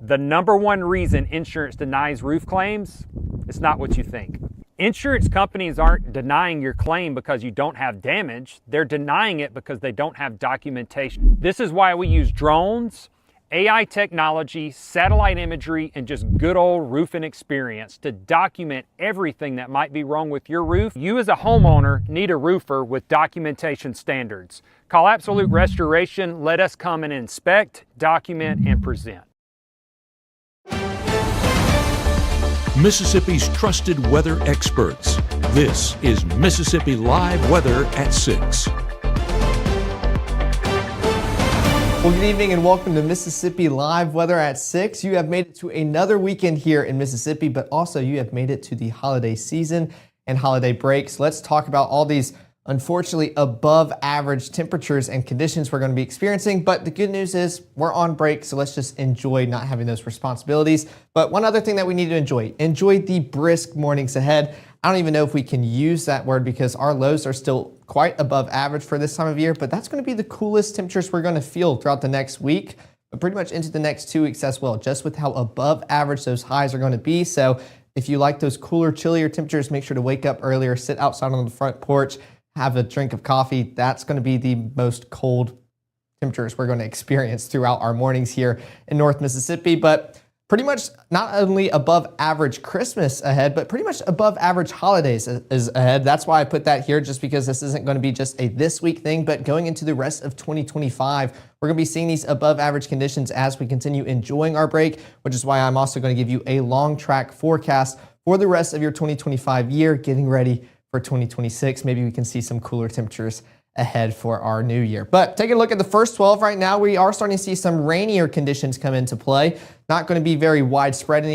The number one reason insurance denies roof claims, it's not what you think. Insurance companies aren't denying your claim because you don't have damage. They're denying it because they don't have documentation. This is why we use drones, AI technology, satellite imagery, and just good old roofing experience to document everything that might be wrong with your roof. You as a homeowner need a roofer with documentation standards. Call Absolute Restoration. Let us come and inspect, document, and present. Mississippi's trusted weather experts. This is Mississippi Live Weather at 6. Well, good evening and welcome to Mississippi Live Weather at 6. You have made it to another weekend here in Mississippi, but also you have made it to the holiday season and holiday breaks. Let's talk about all these unfortunately above average temperatures and conditions we're going to be experiencing. But the good news is we're on break, so let's just enjoy not having those responsibilities. But one other thing that we need to enjoy the brisk mornings ahead. I don't even know if we can use that word because our lows are still quite above average for this time of year, but that's going to be the coolest temperatures we're going to feel throughout the next week, but pretty much into the next 2 weeks as well, just with how above average those highs are going to be. So if you like those cooler, chillier temperatures, make sure to wake up earlier, sit outside on the front porch, have a drink of coffee. That's going to be the most cold temperatures we're going to experience throughout our mornings here in North Mississippi. But pretty much not only above average Christmas ahead, but pretty much above average holidays is ahead. That's why I put that here, just because this isn't going to be just a this week thing, but going into the rest of 2025, we're going to be seeing these above average conditions as we continue enjoying our break, which is why I'm also going to give you a long track forecast for the rest of your 2025 year, getting ready for 2026. Maybe we can see some cooler temperatures ahead for our new year. But taking a look at the first 12 right now, we are starting to see some rainier conditions come into play. Not going to be very widespread in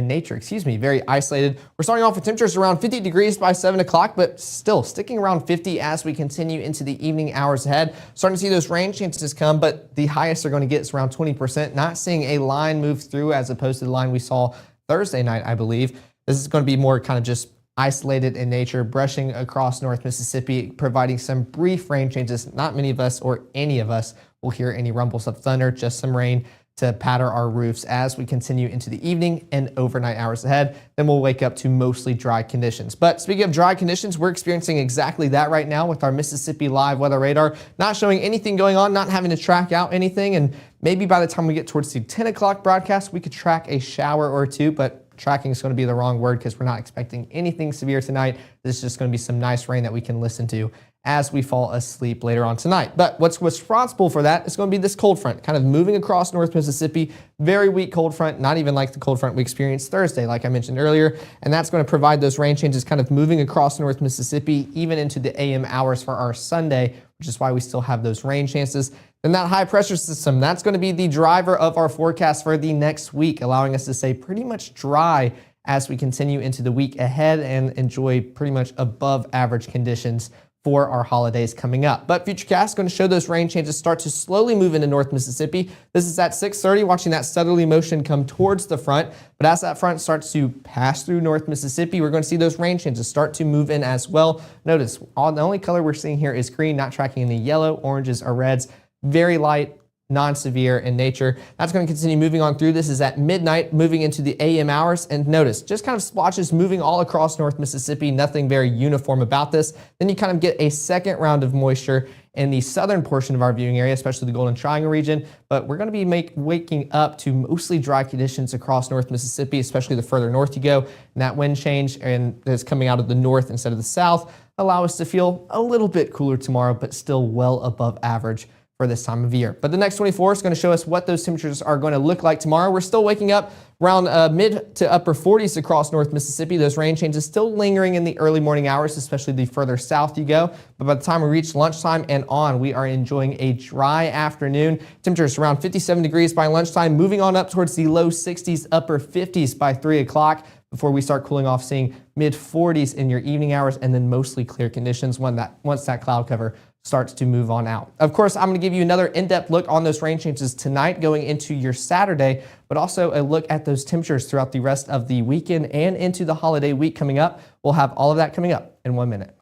nature, very isolated. We're starting off with temperatures around 50 degrees by 7 o'clock, but still sticking around 50 as we continue into the evening hours ahead. Starting to see those rain chances come, but the highest they're going to get is around 20%. Not seeing a line move through as opposed to the line we saw Thursday night, I believe. This is going to be more kind of just isolated in nature, brushing across North Mississippi, providing some brief rain changes. Not many of us or any of us will hear any rumbles of thunder, just some rain to patter our roofs as we continue into the evening and overnight hours ahead. Then we'll wake up to mostly dry conditions. But speaking of dry conditions, we're experiencing exactly that right now with our Mississippi Live Weather Radar, not showing anything going on, not having to track out anything. And maybe by the time we get towards the 10 o'clock broadcast, we could track a shower or two, but tracking is going to be the wrong word because we're not expecting anything severe tonight. This is just going to be some nice rain that we can listen to as we fall asleep later on tonight. But what's responsible for that is going to be this cold front kind of moving across North Mississippi. Very weak cold front, not even like the cold front we experienced Thursday, like I mentioned earlier. And that's going to provide those rain changes kind of moving across North Mississippi, even into the AM hours for our Sunday, which is why we still have those rain chances. Then that high pressure system, that's going to be the driver of our forecast for the next week, allowing us to stay pretty much dry as we continue into the week ahead and enjoy pretty much above average conditions for our holidays coming up. But Futurecast is going to show those rain changes start to slowly move into North Mississippi. This is at 6:30, watching that southerly motion come towards the front. But as that front starts to pass through North Mississippi, we're going to see those rain changes start to move in as well. Notice, the only color we're seeing here is green, not tracking any yellow, oranges, or reds. Very light, non-severe in nature. That's going to continue moving on through. This is at midnight, moving into the AM hours. And notice, just kind of splotches moving all across North Mississippi, nothing very uniform about this. Then you kind of get a second round of moisture in the southern portion of our viewing area, especially the Golden Triangle region. But we're going to be waking up to mostly dry conditions across North Mississippi, especially the further north you go. And that wind change and that's coming out of the north instead of the south allow us to feel a little bit cooler tomorrow, but still well above average for this time of year. But the next 24 is going to show us what those temperatures are going to look like tomorrow. We're still waking up around mid to upper 40s across North Mississippi. Those rain changes still lingering in the early morning hours, especially the further south you go. But by the time we reach lunchtime and on, we are enjoying a dry afternoon. Temperatures around 57 degrees by lunchtime, moving on up towards the low 60s, upper 50s by 3 o'clock. Before we start cooling off, seeing mid 40s in your evening hours, and then mostly clear conditions once that cloud cover starts to move on out. Of course, I'm going to give you another in-depth look on those rain changes tonight going into your Saturday, but also a look at those temperatures throughout the rest of the weekend and into the holiday week coming up. We'll have all of that coming up in 1 minute.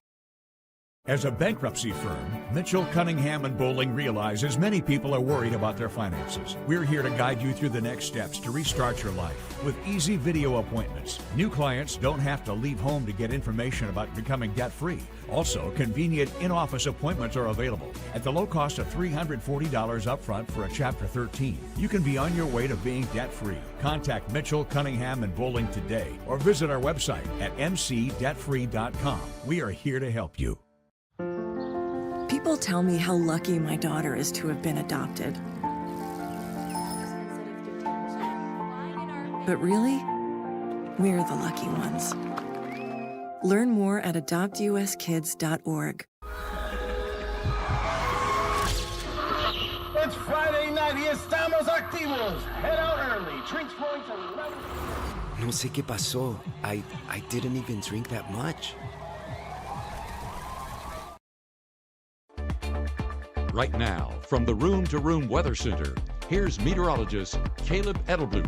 As a bankruptcy firm, Mitchell, Cunningham, and Bowling realizes many people are worried about their finances. We're here to guide you through the next steps to restart your life with easy video appointments. New clients don't have to leave home to get information about becoming debt-free. Also, convenient in-office appointments are available at the low cost of $340 upfront for a Chapter 13. You can be on your way to being debt-free. Contact Mitchell, Cunningham, and Bowling today or visit our website at mcdebtfree.com. We are here to help you. People tell me how lucky my daughter is to have been adopted. But really, we're the lucky ones. Learn more at adoptuskids.org. It's Friday night y estamos activos. Head out early. Drinks flowing to 11. No sé qué pasó. I didn't even drink that much. Right now, from the Room to Room Weather Center, here's meteorologist Caleb Edelblut.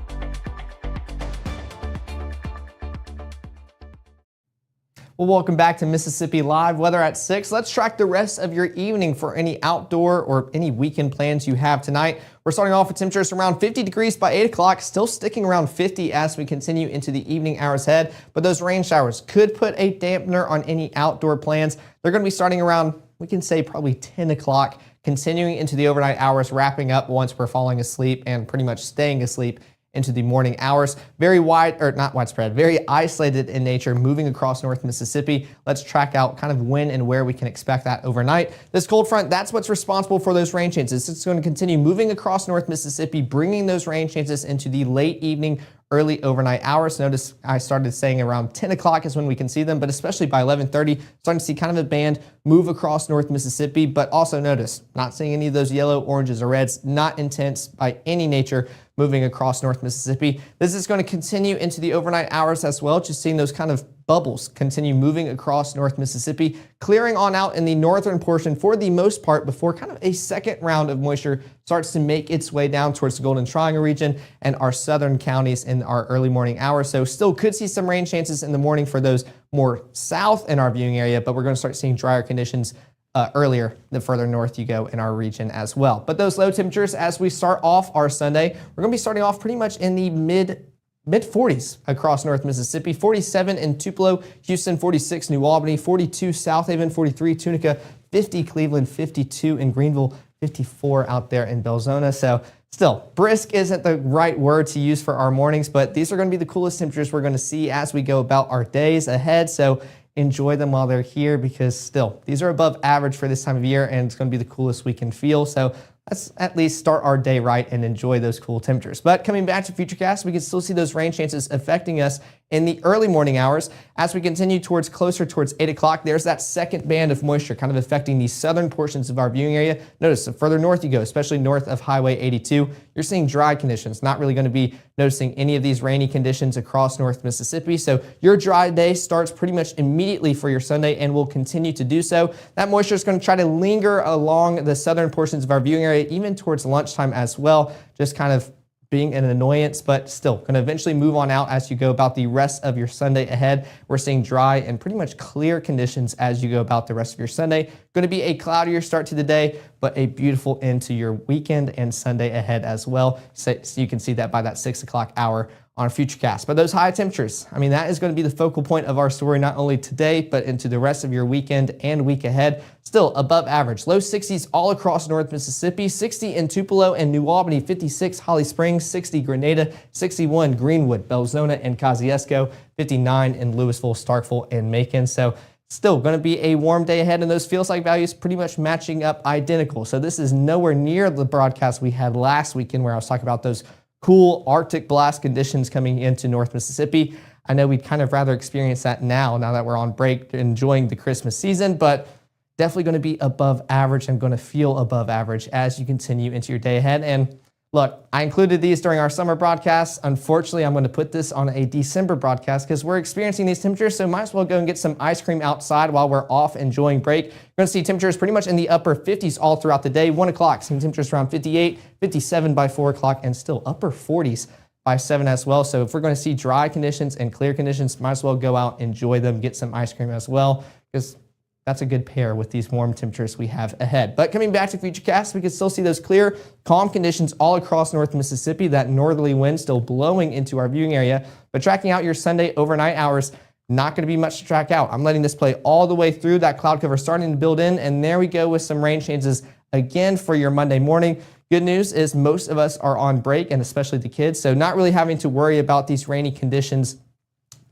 Well, welcome back to Mississippi Live Weather at 6. Let's track the rest of your evening for any outdoor or any weekend plans you have tonight. We're starting off with temperatures around 50 degrees by 8 o'clock, still sticking around 50 as we continue into the evening hours ahead. But those rain showers could put a dampener on any outdoor plans. They're going to be starting around, we can say probably 10 o'clock, continuing into the overnight hours, wrapping up once we're falling asleep and pretty much staying asleep into the morning hours. Very not widespread, very isolated in nature, moving across North Mississippi. Let's track out kind of when and where we can expect that overnight. This cold front, that's what's responsible for those rain chances. It's going to continue moving across North Mississippi, bringing those rain chances into the late evening, early overnight hours. Notice I started saying around 10 o'clock is when we can see them, but especially by 11:30, starting to see kind of a band move across North Mississippi. But also notice, not seeing any of those yellow, oranges, or reds, not intense by any nature, moving across North Mississippi. This is going to continue into the overnight hours as well, just seeing those kind of bubbles continue moving across North Mississippi, clearing on out in the northern portion for the most part before kind of a second round of moisture starts to make its way down towards the Golden Triangle region and our southern counties in our early morning hours. So still could see some rain chances in the morning for those more south in our viewing area, but we're going to start seeing drier conditions earlier the further north you go in our region as well. But those low temperatures as we start off our Sunday, we're going to be starting off pretty much in the mid 40s across North Mississippi. 47 in Tupelo, Houston, 46 New Albany, 42 South Haven, 43 Tunica, 50 Cleveland, 52 in Greenville, 54 out there in Belzona. So still, brisk isn't the right word to use for our mornings, but these are going to be the coolest temperatures we're going to see as we go about our days ahead. So enjoy them while they're here, because still, these are above average for this time of year, and it's going to be the coolest we can feel. So let's at least start our day right and enjoy those cool temperatures. But coming back to Futurecast, we can still see those rain chances affecting us in the early morning hours. As we continue closer towards 8 o'clock, there's that second band of moisture kind of affecting the southern portions of our viewing area. Notice the further north you go, especially north of Highway 82, you're seeing dry conditions. Not really going to be noticing any of these rainy conditions across North Mississippi. So your dry day starts pretty much immediately for your Sunday and will continue to do so. That moisture is going to try to linger along the southern portions of our viewing area, even towards lunchtime as well, just kind of being an annoyance, but still going to eventually move on out as you go about the rest of your Sunday ahead. We're seeing dry and pretty much clear conditions as you go about the rest of your Sunday. Going to be a cloudier start to the day, but a beautiful end to your weekend and Sunday ahead as well. So you can see that by that 6 o'clock hour on Futurecast. But those high temperatures, I mean, that is going to be the focal point of our story, not only today, but into the rest of your weekend and week ahead. Still above average. Low 60s all across North Mississippi, 60 in Tupelo and New Albany, 56 Holly Springs, 60 Grenada, 61 Greenwood, Belzona, and Kosciuszko, 59 in Louisville, Starkville, and Macon. So still going to be a warm day ahead, and those feels like values pretty much matching up identical. So this is nowhere near the broadcast we had last weekend where I was talking about those cool Arctic blast conditions coming into North Mississippi. I know we'd kind of rather experience that now that we're on break, enjoying the Christmas season, but definitely going to be above average and going to feel above average as you continue into your day ahead. And look, I included these during our summer broadcasts. Unfortunately, I'm going to put this on a December broadcast because we're experiencing these temperatures, so might as well go and get some ice cream outside while we're off enjoying break. You're going to see temperatures pretty much in the upper 50s all throughout the day. 1 o'clock, seeing temperatures around 58, 57 by 4 o'clock, and still upper 40s by 7 as well. So if we're going to see dry conditions and clear conditions, might as well go out, enjoy them, get some ice cream as well, because that's a good pair with these warm temperatures we have ahead. But coming back to Futurecast, we can still see those clear, calm conditions all across North Mississippi, that northerly wind still blowing into our viewing area. But tracking out your Sunday overnight hours, not going to be much to track out. I'm letting this play all the way through, that cloud cover starting to build in, and there we go with some rain chances again for your Monday morning. Good news is most of us are on break, and especially the kids, so not really having to worry about these rainy conditions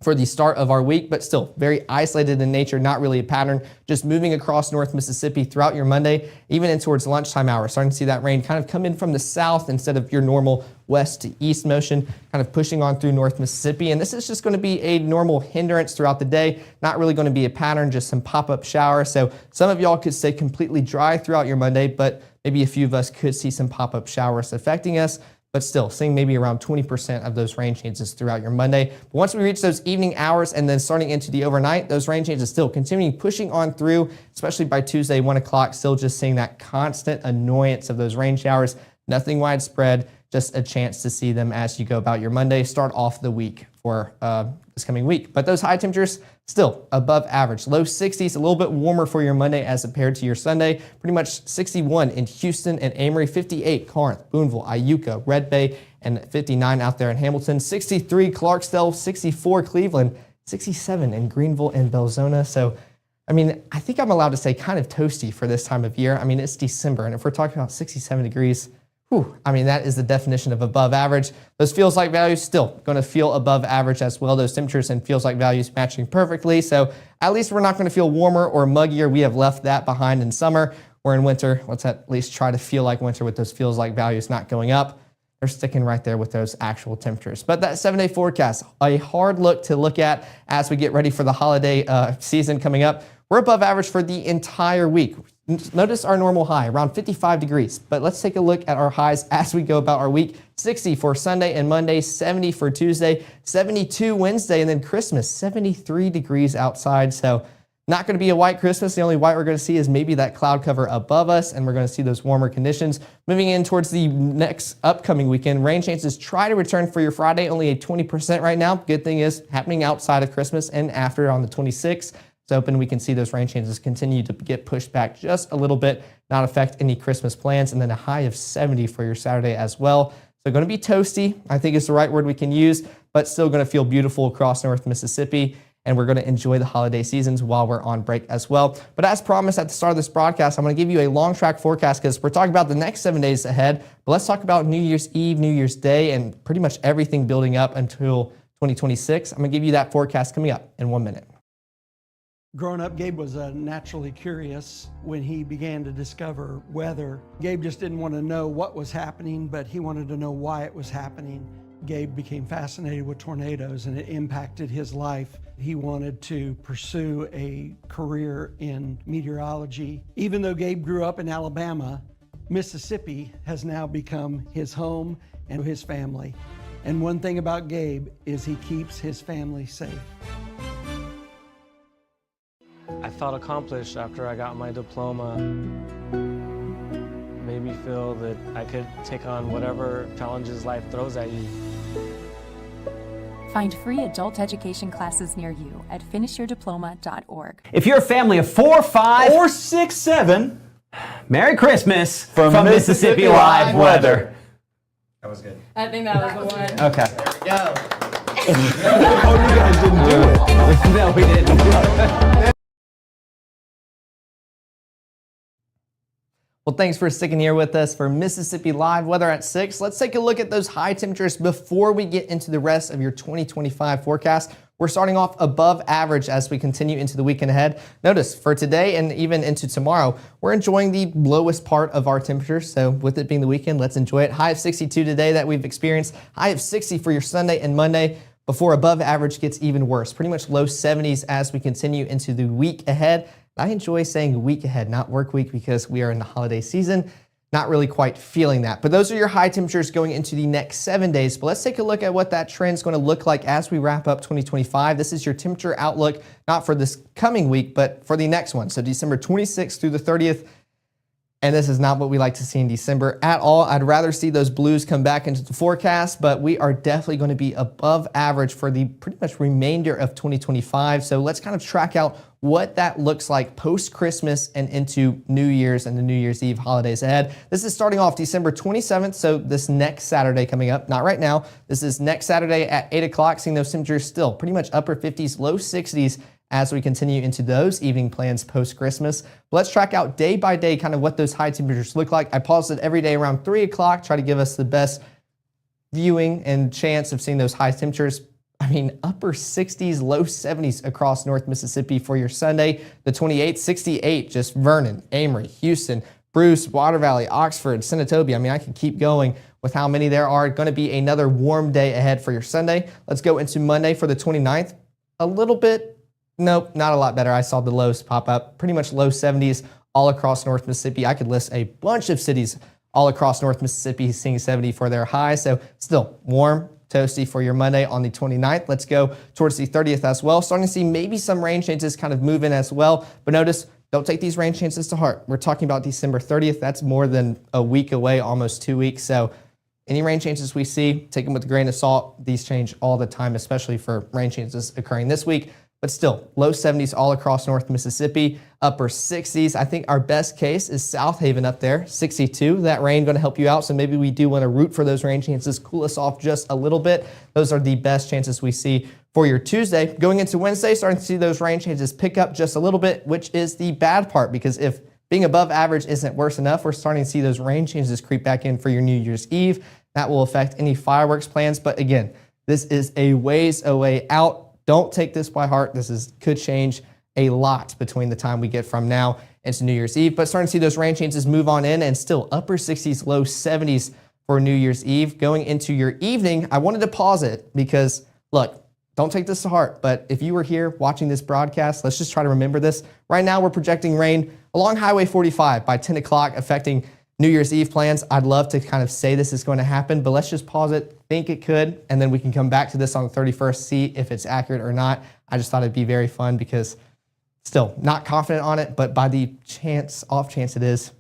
for the start of our week, but still very isolated in nature, not really a pattern, just moving across North Mississippi throughout your Monday, even in towards lunchtime hours. Starting to see that rain kind of come in from the south instead of your normal west to east motion, kind of pushing on through North Mississippi. And this is just going to be a normal hindrance throughout the day, not really going to be a pattern, just some pop-up showers. So some of y'all could stay completely dry throughout your Monday, but maybe a few of us could see some pop-up showers affecting us. But still, seeing maybe around 20% of those rain chances throughout your Monday. But once we reach those evening hours and then starting into the overnight, those rain chances still continuing pushing on through, especially by Tuesday, 1 o'clock, still just seeing that constant annoyance of those rain showers. Nothing widespread, just a chance to see them as you go about your Monday. Start off the week for this coming week. But those high temperatures still above average. Low 60s, a little bit warmer for your Monday as compared to your Sunday. Pretty much 61 in Houston and Amory, 58 Corinth, Boonville, Iuka, Red Bay, and 59 out there in Hamilton. 63 Clarksdale, 64 Cleveland, 67 in Greenville and Belzona. So, I mean, I think I'm allowed to say kind of toasty for this time of year. I mean, it's December, and if we're talking about 67 degrees, I mean, that is the definition of above average. Those feels like values still going to feel above average as well. Those temperatures and feels like values matching perfectly. So at least we're not going to feel warmer or muggier. We have left that behind in summer. We're in winter. Let's at least try to feel like winter with those feels like values not going up. They're sticking right there with those actual temperatures. But that 7-day forecast, a hard look to look at as we get ready for the holiday season coming up. We're above average for the entire week. Notice our normal high, around 55 degrees. But let's take a look at our highs as we go about our week. 60 for Sunday and Monday, 70 for Tuesday, 72 Wednesday, and then Christmas, 73 degrees outside. So not going to be a white Christmas. The only white we're going to see is maybe that cloud cover above us, and we're going to see those warmer conditions. Moving in towards the next upcoming weekend, rain chances try to return for your Friday, only a 20% right now. Good thing is happening outside of Christmas and after on the 26th. It's open. We can see those rain chances continue to get pushed back just a little bit, not affect any Christmas plans, and then a high of 70 for your Saturday as well. So going to be toasty, I think is the right word we can use, but still going to feel beautiful across North Mississippi. And we're going to enjoy the holiday seasons while we're on break as well. But as promised at the start of this broadcast, I'm going to give you a long track forecast because we're talking about the next 7 days ahead. But let's talk about New Year's Eve, New Year's Day, and pretty much everything building up until 2026. I'm going to give you that forecast coming up in 1 minute. Growing up, Gabe was naturally curious. When he began to discover weather, Gabe just didn't want to know what was happening, but he wanted to know why it was happening. Gabe became fascinated with tornadoes, and it impacted his life. He wanted to pursue a career in meteorology. Even though Gabe grew up in Alabama, Mississippi has now become his home and his family. And one thing about Gabe is he keeps his family safe. I felt accomplished after I got my diploma. Made me feel that I could take on whatever challenges life throws at you. Find free adult education classes near you at finishyourdiploma.org. If you're a family of 4, 5, or 6, 7, Merry Christmas from Mississippi Live Weather. That was good. I think that was the one. Okay. There we go. Oh, you guys didn't do it. No, we didn't. Well, thanks for sticking here with us for Mississippi Live Weather at 6. Let's take a look at those high temperatures before we get into the rest of your 2025 forecast. We're starting off above average as we continue into the weekend ahead. Notice for today and even into tomorrow, we're enjoying the lowest part of our temperatures. So with it being the weekend, let's enjoy it. High of 62 today that we've experienced. High of 60 for your Sunday and Monday before above average gets even worse. Pretty much low 70s as we continue into the week ahead. I enjoy saying week ahead, not work week, because we are in the holiday season. Not really quite feeling that. But those are your high temperatures going into the next 7 days. But let's take a look at what that trend is going to look like as we wrap up 2025. This is your temperature outlook, not for this coming week, but for the next one. So December 26th through the 30th. And this is not what we like to see in December at all. I'd rather see those blues come back into the forecast, but we are definitely going to be above average for the pretty much remainder of 2025. So let's kind of track out what that looks like post-Christmas and into New Year's and the New Year's Eve holidays ahead. This is starting off December 27th, so this next Saturday coming up, not right now. This is next Saturday at 8 o'clock, seeing those temperatures still pretty much upper 50s, low 60s, as we continue into those evening plans post-Christmas. Let's track out day by day kind of what those high temperatures look like. I paused it every day around 3 o'clock, try to give us the best viewing and chance of seeing those high temperatures. I mean, upper 60s, low 70s across North Mississippi for your Sunday. The 28th, 68, just Vernon, Amory, Houston, Bruce, Water Valley, Oxford, Senatobia. I mean, I can keep going with how many there are. Going to be another warm day ahead for your Sunday. Let's go into Monday for the 29th. A little bit, nope, not a lot better. I saw the lows pop up. Pretty much low 70s all across North Mississippi. I could list a bunch of cities all across North Mississippi seeing 70 for their high. So still warm, toasty for your Monday on the 29th. Let's go towards the 30th as well. Starting to see maybe some rain chances kind of move in as well. But notice, don't take these rain chances to heart. We're talking about December 30th. That's more than a week away, almost 2 weeks. So any rain chances we see, take them with a grain of salt. These change all the time, especially for rain chances occurring this week. But still, low 70s all across North Mississippi, upper 60s. I think our best case is South Haven up there, 62. That rain going to help you out, so maybe we do want to root for those rain chances, cool us off just a little bit. Those are the best chances we see for your Tuesday. Going into Wednesday, starting to see those rain chances pick up just a little bit, which is the bad part, because if being above average isn't worse enough, we're starting to see those rain chances creep back in for your New Year's Eve. That will affect any fireworks plans, but again, this is a ways away out. Don't take this by heart. This could change a lot between the time we get from now into New Year's Eve. But starting to see those rain chances move on in, and still upper 60s, low 70s for New Year's Eve. Going into your evening, I wanted to pause it because, look, don't take this to heart, but if you were here watching this broadcast, let's just try to remember this. Right now, we're projecting rain along Highway 45 by 10 o'clock, affecting New Year's Eve plans. I'd love to kind of say this is going to happen, but let's just pause it, think it could, and then we can come back to this on the 31st, see if it's accurate or not. I just thought it'd be very fun because still not confident on it, but by the off chance it is,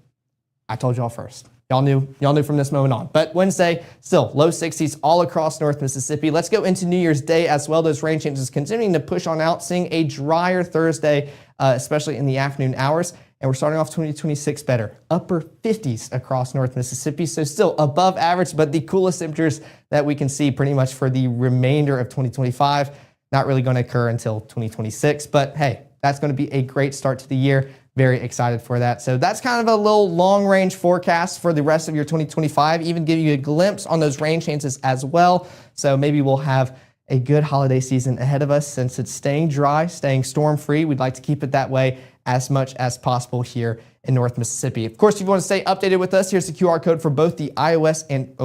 I told y'all first. Y'all knew from this moment on. But Wednesday, still low 60s all across North Mississippi. Let's go into New Year's Day as well. Those rain changes continuing to push on out, seeing a drier Thursday, especially in the afternoon hours. And we're starting off 2026 better. Upper 50s across North Mississippi. So still above average, but the coolest temperatures that we can see pretty much for the remainder of 2025. Not really going to occur until 2026. But hey, that's going to be a great start to the year. Very excited for that. So that's kind of a little long range forecast for the rest of your 2025. Even give you a glimpse on those rain chances as well. So maybe we'll have a good holiday season ahead of us since it's staying dry, staying storm free. We'd like to keep it that way as much as possible here in North Mississippi. Of course, if you want to stay updated with us, here's the QR code for both the iOS and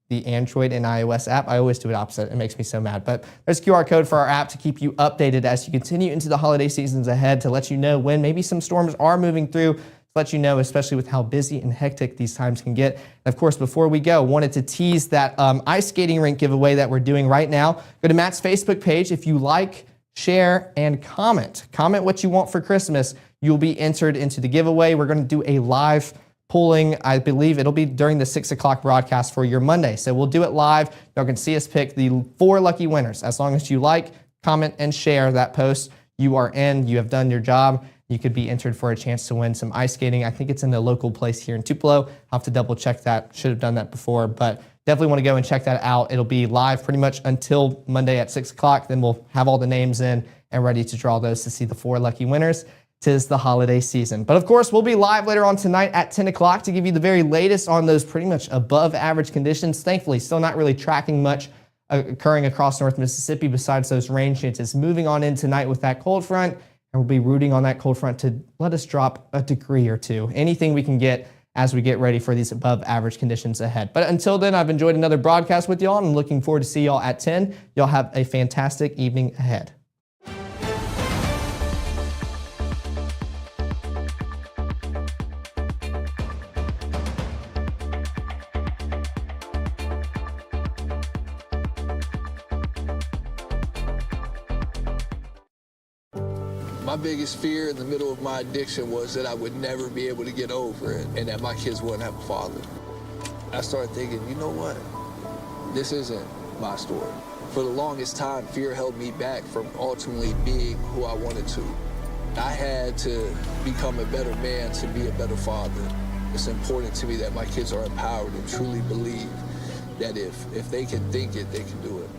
the Android and iOS app. I always do it opposite. It makes me so mad. But there's a QR code for our app to keep you updated as you continue into the holiday seasons ahead, to let you know when maybe some storms are moving through, to let you know, especially with how busy and hectic these times can get. And of course, before we go, wanted to tease that ice skating rink giveaway that we're doing right now. Go to Matt's Facebook page. If you like, share, and comment. Comment what you want for Christmas. You'll be entered into the giveaway. We're going to do a live polling. I believe it'll be during the 6 o'clock broadcast for your Monday. So we'll do it live. Y'all can see us pick the 4 lucky winners. As long as you like, comment, and share that post, you are in. You have done your job. You could be entered for a chance to win some ice skating. I think it's in a local place here in Tupelo. I'll have to double check that. Should have done that before, but definitely want to go and check that out. It'll be live pretty much until Monday at 6 o'clock. Then we'll have all the names in and ready to draw those to see the 4 lucky winners. 'Tis the holiday season. But of course, we'll be live later on tonight at 10 o'clock to give you the very latest on those pretty much above average conditions. Thankfully, still not really tracking much occurring across North Mississippi besides those rain chances. Moving on in tonight with that cold front, and we'll be rooting on that cold front to let us drop a degree or two. Anything we can get as we get ready for these above average conditions ahead. But until then, I've enjoyed another broadcast with y'all, and I'm looking forward to see y'all at 10. Y'all have a fantastic evening ahead. My biggest fear in the middle of my addiction was that I would never be able to get over it and that my kids wouldn't have a father. I started thinking, you know what? This isn't my story. For the longest time, fear held me back from ultimately being who I wanted to. I had to become a better man to be a better father. It's important to me that my kids are empowered and truly believe that if they can think it, they can do it.